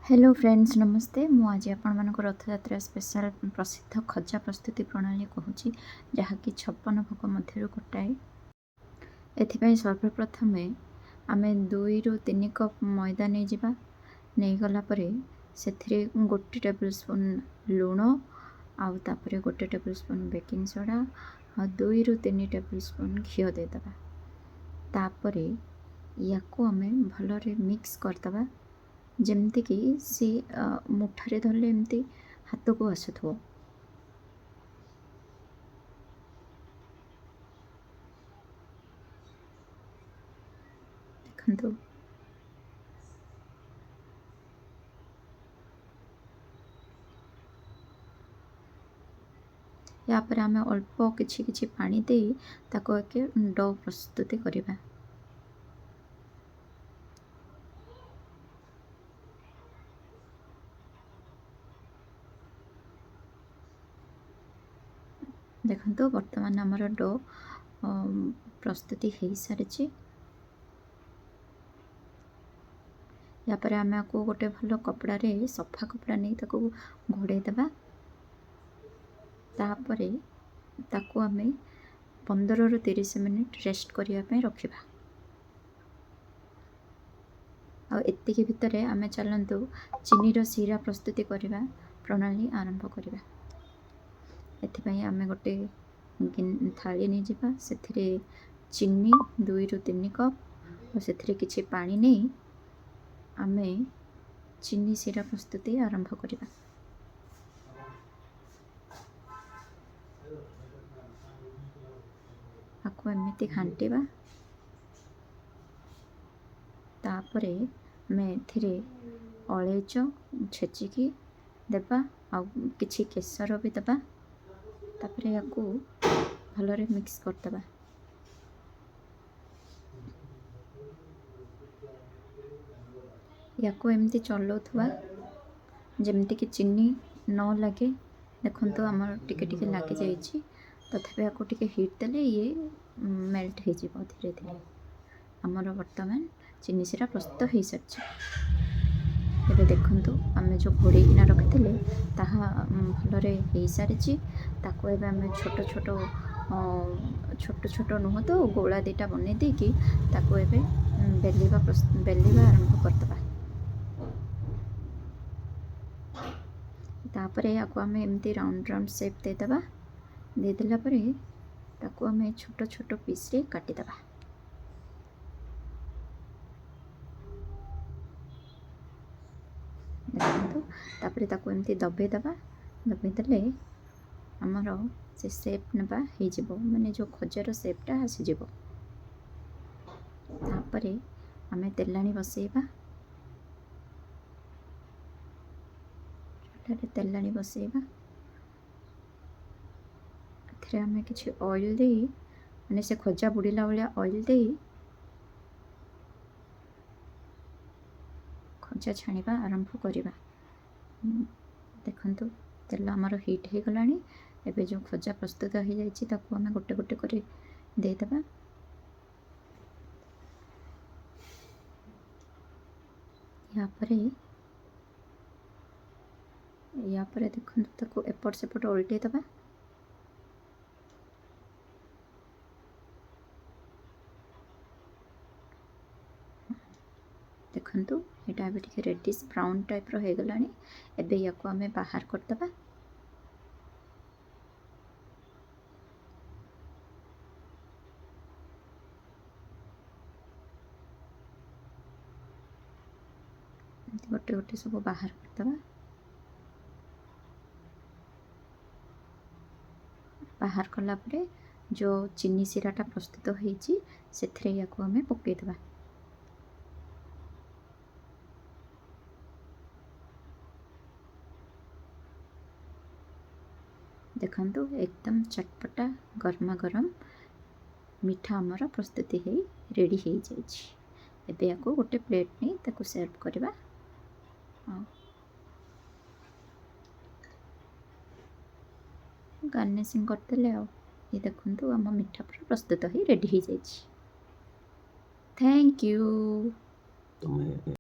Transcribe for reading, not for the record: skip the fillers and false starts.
Hello friends नमस्ते मु आज आपण मानक रथयात्रा स्पेशल प्रसिद्ध खजा प्रस्तुति प्रणाली कहूँ जहाँकि 56 भोग मध्य गोटाए एथिपाई सर्वप्रथम आम 2 ରୁ 3 कप मैदा नहीं जावा नहीं गला परे से गोटे टेबल स्पून लुण आउ तापरे गोटे टेबल स्पून बेकिंग सोडा आ 2 ରୁ 3 टेबल स्पून घी देदेबा तापरे याको आम भलरे मिक्स करदबा जमती कि सी मुठारे धरले एमती हाथ को आसुथो देखंतु या पर आम अल्प किछि किछि पानी दे ताको एक डो प्रस्तुति करिबा। देखंतु वर्तमान आमर डो प्रस्तुति हो सारी या पर आम को गोटे भल कपड़ा रे सफा कपड़ा नहीं ताको घोड़े देबा तापरे ताको आम 15 ରୁ 30 मिनिट रेस्ट करने रखिबा। आ एतिकी भितर आम चलतु चीनी सीरा प्रस्तुति करवा प्रणाली आरंभ करवा। एथिपाई आम गोटे थाली नहीं जावा से चीनी 2 ରୁ 3 कप और से किछि पानी नहीं आम चीनी सीरा प्रस्तुति आरंभ करवा। आपको एमती घांटा तापरे आम ए अलैच छेचिकी देबा आ किछि केसर भी देबा तापरे याकू भलरे मिक्स करदबा। याकू एमती चलाउथुवा जेमती कि चीनी न लगे देखंतु आमर टिके टिके लागी जाइछि तथापि याकू टिके हिट देले ये मेल्ट हो जीवो धीरे धीरे। आमर वर्तमान चीनी सीरा प्रस्तुत हो सारी एबे देखंतु आम जो घोड़ेकिना रखिले ताहा भलरे हो सारी ताको एबे आम छोट छोट छोट छोट नुह तो गोला दीटा बनै देकी ताको एबे बेलिबा आरंभ करदबा। तापरे याको आम एमती राउंड राउंड शेप देदेबा देदेला परे ताको आम छोट छोट पीस रे काटिदेबा। देखो तापरे ताको एमती दबे देले आमर से शेप नेबा हो जिवो माने जो खजार शेपटा आसीजिवो। तापरे आम तेलाणी बसैबा तेलाणी बसैबा एथिरे आम किछि ऑयल दे माने से खजा बुड़ीला वाला ऑयल दे खजा छाणीबा आरंभ करवा। देखंतु तेल आमर हिट हो गलानी एबे जो खजा प्रस्तुत हो जाइछि ताको आम गोटे गोटे कर देदेबा। या परे देखंतु ताको एपट सेपट उल्टे दबा। देखंतु एटा अबे टिके रेडिश ब्राउन टाइप रो हो गलानी एबे याको आमे बाहर करदबा। गोटे गोटे सब बाहर करदबा। बाहर कला परे जो चीनी सीराटा प्रस्तुत होईची सेथरे याको आमे पक्के दबा। देखंतु एकदम चटपटा गर्मा गरम मीठा आमर प्रस्तुति है रेडी हो जाइछि। एबे याको गोटे प्लेट नहीं ताको सर्व करवा। गार्निशिंग करदेले ये देखंतु आम मीठा पूरा प्रस्तुत हो रेडी हो जाइछि। Thank you.